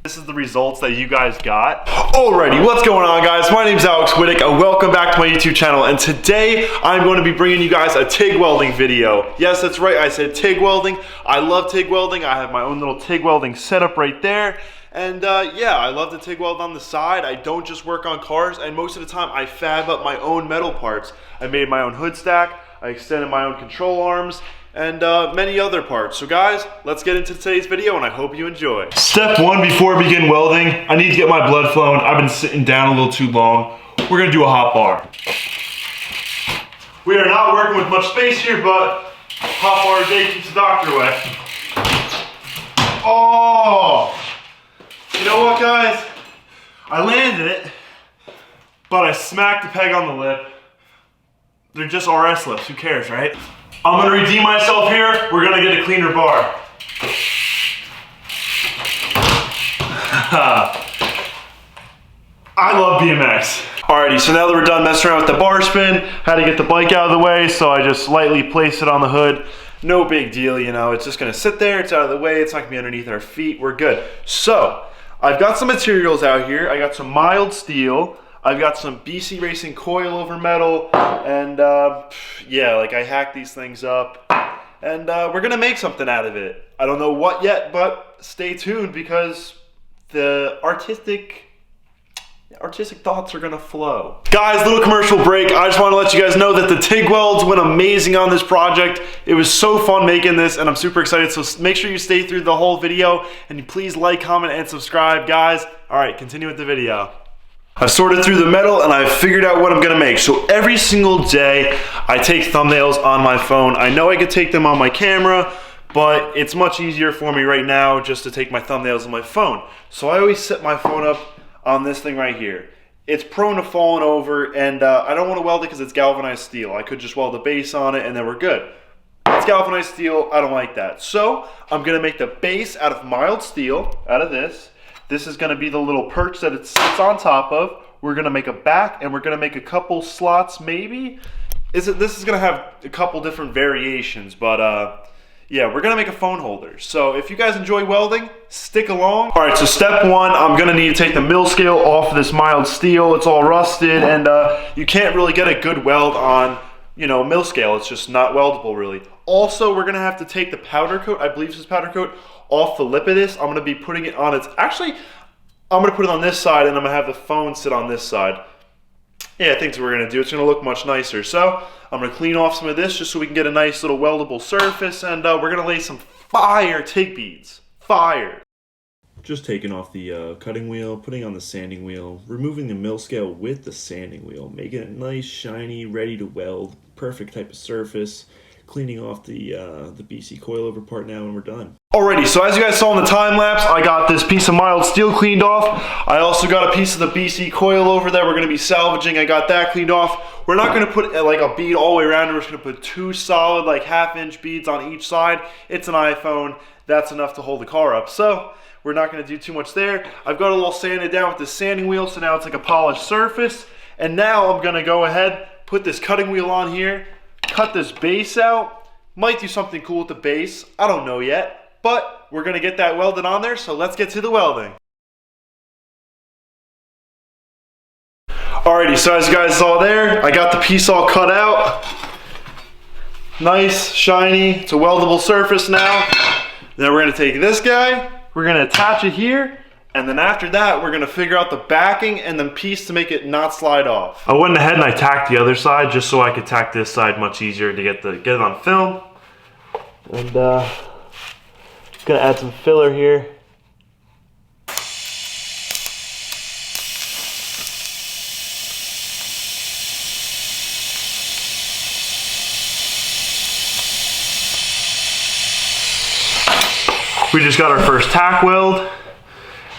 This is the results that you guys got. Alrighty, what's going on, guys? My name's Alex Whittick and welcome back to my YouTube channel. And today I'm going to be bringing you guys a TIG welding video. Yes, that's right, I said TIG welding. I love TIG welding. I have my own little TIG welding setup right there. And yeah, I love to TIG weld on the side. I don't just work on cars, and most of the time I fab up my own metal parts. I made my own hood stack, I extended my own control arms, and many other parts. So guys, let's get into today's video and I hope you enjoy. Step one before I begin welding, I need to get my blood flowing. I've been sitting down a little too long. We're gonna do a hot bar. We are not working with much space here, but hot bar a day keeps the doctor away. Oh! You know what, guys? I landed it, but I smacked the peg on the lip. They're just RS lips, who cares, right? I'm gonna redeem myself here. We're gonna get a cleaner bar. I love BMX. Alrighty, so now that we're done messing around with the bar spin, had to get the bike out of the way, so I just lightly placed it on the hood. No big deal, you know, it's just gonna sit there, it's out of the way, it's not gonna be underneath our feet, we're good. So, I've got some materials out here. I got some mild steel. I've got some BC Racing coilover metal, and yeah, like I hacked these things up, and we're gonna make something out of it. I don't know what yet, but stay tuned because the artistic thoughts are gonna flow. Guys, little commercial break. I just want to let you guys know that the TIG welds went amazing on this project. It was so fun making this, and I'm super excited. So make sure you stay through the whole video, and please like, comment, and subscribe, guys. All right, continue with the video. I've sorted through the metal and I've figured out what I'm gonna make. So every single day I take thumbnails on my phone. I know I could take them on my camera, but it's much easier for me right now just to take my thumbnails on my phone. So I always set my phone up on this thing right here. It's prone to falling over, and I don't want to weld it because it's galvanized steel. I could just weld the base on it and then we're good. It's galvanized steel, I don't like that. So I'm gonna make the base out of mild steel, out of this. This is gonna be the little perch that it sits on top of. We're gonna make a back, and we're gonna make a couple slots, maybe? This is gonna have a couple different variations, but yeah, we're gonna make a phone holder. So if you guys enjoy welding, stick along. All right, so step one, I'm gonna need to take the mill scale off of this mild steel. It's all rusted, and you can't really get a good weld on, you know, mill scale. It's just not weldable, really. Also, we're gonna have to take the powder coat, I believe this is powder coat, off the lip of this. I'm gonna be putting it on its, actually, I'm gonna put it on this side and I'm gonna have the phone sit on this side. Yeah, I think that's what we're gonna do. It's gonna look much nicer. So I'm gonna clean off some of this just so we can get a nice little weldable surface, and we're gonna lay some fire TIG beads. Fire. Just taking off the cutting wheel, putting on the sanding wheel, removing the mill scale with the sanding wheel, making it nice, shiny, ready to weld, perfect type of surface. Cleaning off the BC coilover part now, and we're done. Alrighty, so as you guys saw in the time lapse, I got this piece of mild steel cleaned off. I also got a piece of the BC coilover that we're gonna be salvaging. I got that cleaned off. We're not gonna put like a bead all the way around. We're just gonna put two solid, like half-inch beads on each side. It's an iPhone. That's enough to hold the car up. So we're not gonna do too much there. I've got a little sanded down with the sanding wheel, so now it's like a polished surface. And now I'm gonna go ahead, put this cutting wheel on here, cut this base out. Might do something cool with the base. I don't know yet, but we're gonna get that welded on there, so let's get to the welding. Alrighty, so as you guys saw there, I got the piece all cut out. Nice, shiny, it's a weldable surface now. Then we're gonna take this guy, we're gonna attach it here, and then after that, we're gonna figure out the backing and the piece to make it not slide off. I went ahead and I tacked the other side just so I could tack this side much easier to get it on film. And gonna add some filler here. We just got our first tack weld.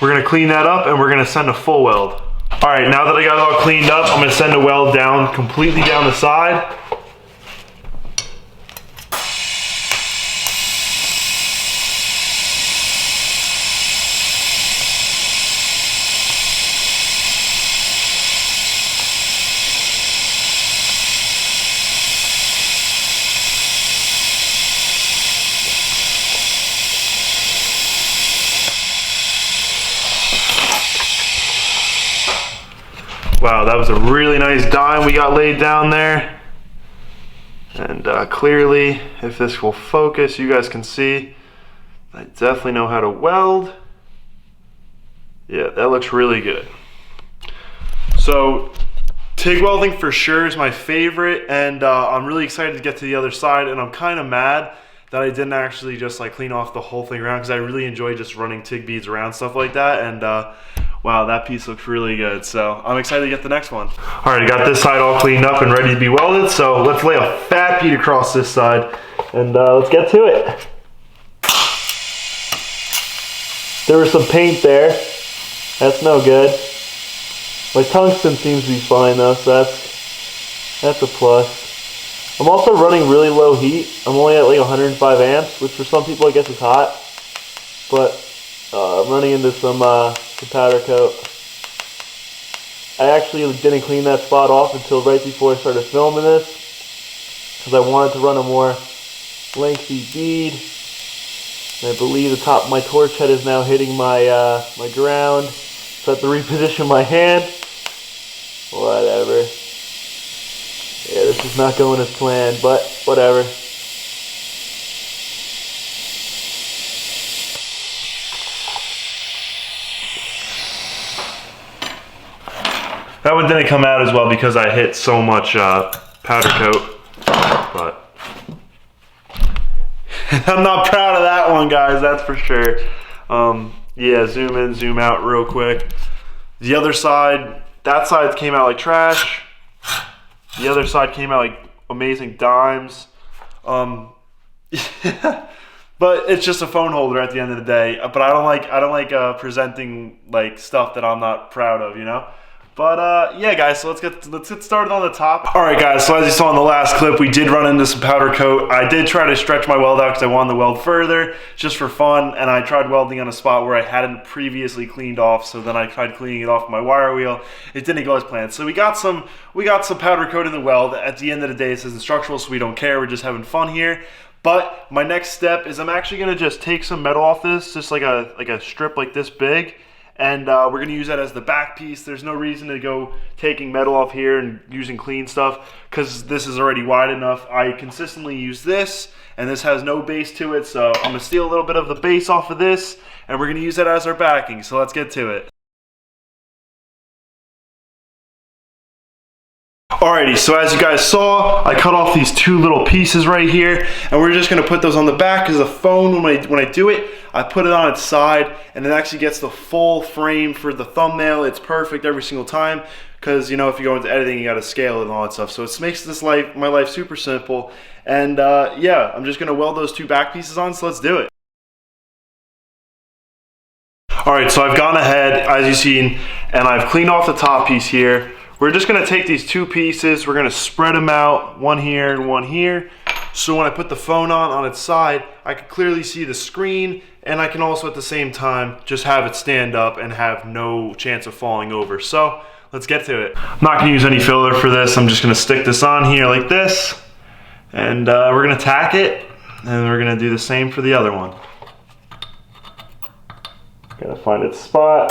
We're gonna clean that up and we're gonna send a full weld. All right, now that I got it all cleaned up, I'm gonna send a weld down, completely down the side. Wow, that was a really nice dime we got laid down there. And clearly, if this will focus, you guys can see I definitely know how to weld. Yeah, that looks really good. So TIG welding for sure is my favorite, and I'm really excited to get to the other side, and I'm kind of mad that I didn't actually just like clean off the whole thing around, because I really enjoy just running TIG beads around, stuff like that. And wow, that piece looks really good. So I'm excited to get the next one. All right, I got this side all cleaned up and ready to be welded. So let's lay a fat bead across this side, and let's get to it. There was some paint there. That's no good. My tungsten seems to be fine though, so that's a plus. I'm also running really low heat. I'm only at like 105 amps, which for some people I guess is hot. But I'm running into some powder coat. I actually didn't clean that spot off until right before I started filming this, because I wanted to run a more lengthy bead. And I believe the top of my torch head is now hitting my my ground, so I have to reposition my hand. Whatever. Yeah, this is not going as planned, but whatever. That one didn't come out as well because I hit so much powder coat, but I'm not proud of that one, guys, that's for sure. Yeah, zoom in, zoom out real quick. The other side, that side came out like trash. The other side came out like amazing dimes. But it's just a phone holder at the end of the day. But I don't like presenting like stuff that I'm not proud of, you know. But yeah, guys, so let's get started on the top. All right, guys, so as you saw in the last clip, we did run into some powder coat. I did try to stretch my weld out because I wanted to weld further, just for fun, and I tried welding on a spot where I hadn't previously cleaned off, so then I tried cleaning it off with my wire wheel. It didn't go as planned. So we got some powder coat in the weld. At the end of the day, this isn't structural, so we don't care. We're just having fun here. But my next step is I'm actually gonna just take some metal off this, just like a strip like this big. And we're going to use that as the back piece. There's no reason to go taking metal off here and using clean stuff, because this is already wide enough. I consistently use this, and this has no base to it, so I'm going to steal a little bit of the base off of this, and we're going to use that as our backing. So let's get to it. Alrighty, so as you guys saw, I cut off these two little pieces right here, and we're just going to put those on the back, because the phone, when I do it, I put it on its side, and it actually gets the full frame for the thumbnail. It's perfect every single time, because, you know, if you go into editing, you got to scale it and all that stuff. So it makes my life super simple, and yeah, I'm just going to weld those two back pieces on, so let's do it. Alright, so I've gone ahead, as you've seen, and I've cleaned off the top piece here. We're just going to take these two pieces, we're going to spread them out, one here and one here. So when I put the phone on its side, I can clearly see the screen, and I can also at the same time just have it stand up and have no chance of falling over. So let's get to it. I'm not going to use any filler for this. I'm just going to stick this on here like this, and we're going to tack it, and we're going to do the same for the other one. Gotta find its spot.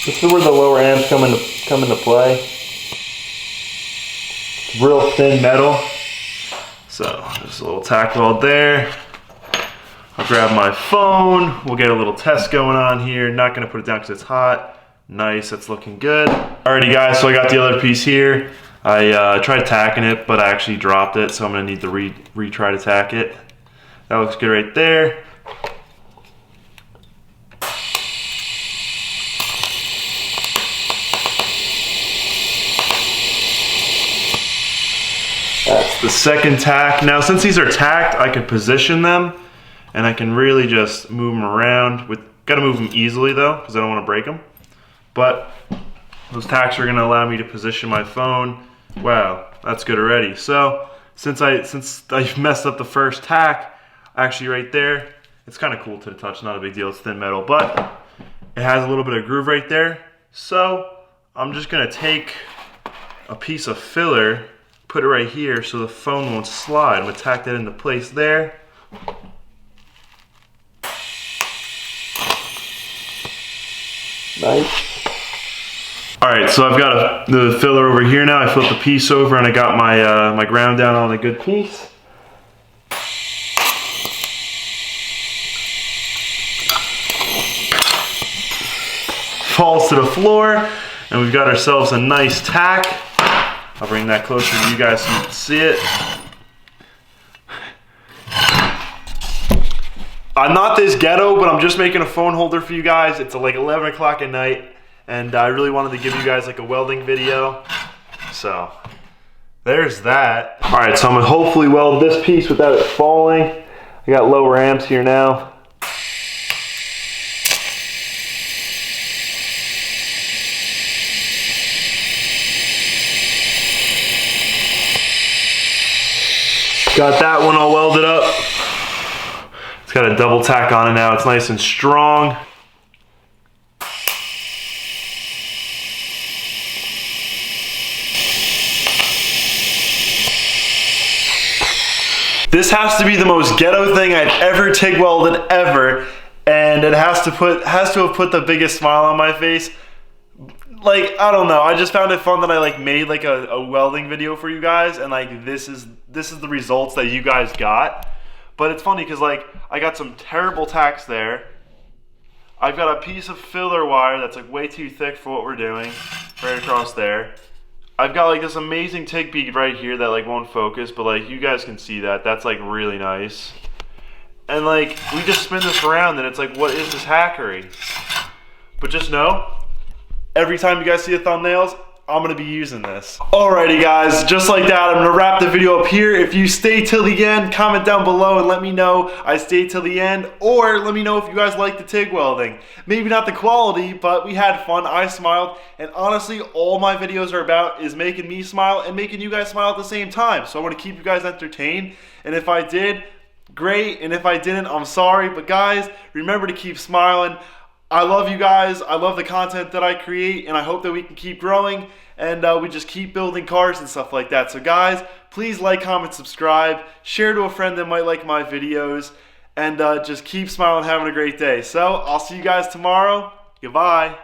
This is where the lower amps come into play. It's real thin metal. So just a little tack weld there. I'll grab my phone. We'll get a little test going on here. Not gonna put it down because it's hot. Nice, that's looking good. Alrighty guys, so I got the other piece here. I tried tacking it, but I actually dropped it, so I'm gonna need to retry to tack it. That looks good right there. That's the second tack. Now, since these are tacked, I can position them, and I can really just move them around. Gotta move them easily though, because I don't want to break them. But those tacks are gonna allow me to position my phone. Wow, that's good already. So since I messed up the first tack, actually right there, it's kind of cool to the touch. Not a big deal. It's thin metal, but it has a little bit of groove right there. So I'm just gonna take a piece of filler, put it right here so the phone won't slide. I'm gonna tack that into place there. Nice. All right, so I've got the filler over here now. I flipped the piece over and I got my my ground down on a good piece. Falls to the floor, and we've got ourselves a nice tack. I'll bring that closer to you guys so you can see it. I'm not this ghetto, but I'm just making a phone holder for you guys. It's like 11 o'clock at night, and I really wanted to give you guys like a welding video. So there's that. All right, so I'm gonna hopefully weld this piece without it falling. I got lower amps here now. Got that one all welded up. It's got a double tack on it now. It's nice and strong. This has to be the most ghetto thing I've ever TIG welded ever, and it has to have put the biggest smile on my face. Like, I don't know, I just found it fun that I like made like a welding video for you guys, and like this is the results that you guys got. But it's funny because like I got some terrible tacks there. I've got a piece of filler wire that's like way too thick for what we're doing right across there. I've got like this amazing TIG bead right here that like won't focus, but like you guys can see that. That's like really nice. And like we just spin this around and it's like, what is this hackery? But just know, every time you guys see the thumbnails, I'm gonna be using this. Alrighty guys, just like that, I'm gonna wrap the video up here. If you stay till the end, comment down below and let me know I stayed till the end, or let me know if you guys like the TIG welding. Maybe not the quality, but we had fun, I smiled, and honestly, all my videos are about is making me smile and making you guys smile at the same time. So I wanna keep you guys entertained, and if I did, great, and if I didn't, I'm sorry, but guys, remember to keep smiling. I love you guys, I love the content that I create, and I hope that we can keep growing and we just keep building cars and stuff like that. So guys, please like, comment, subscribe, share to a friend that might like my videos, and just keep smiling, having a great day. So I'll see you guys tomorrow. Goodbye.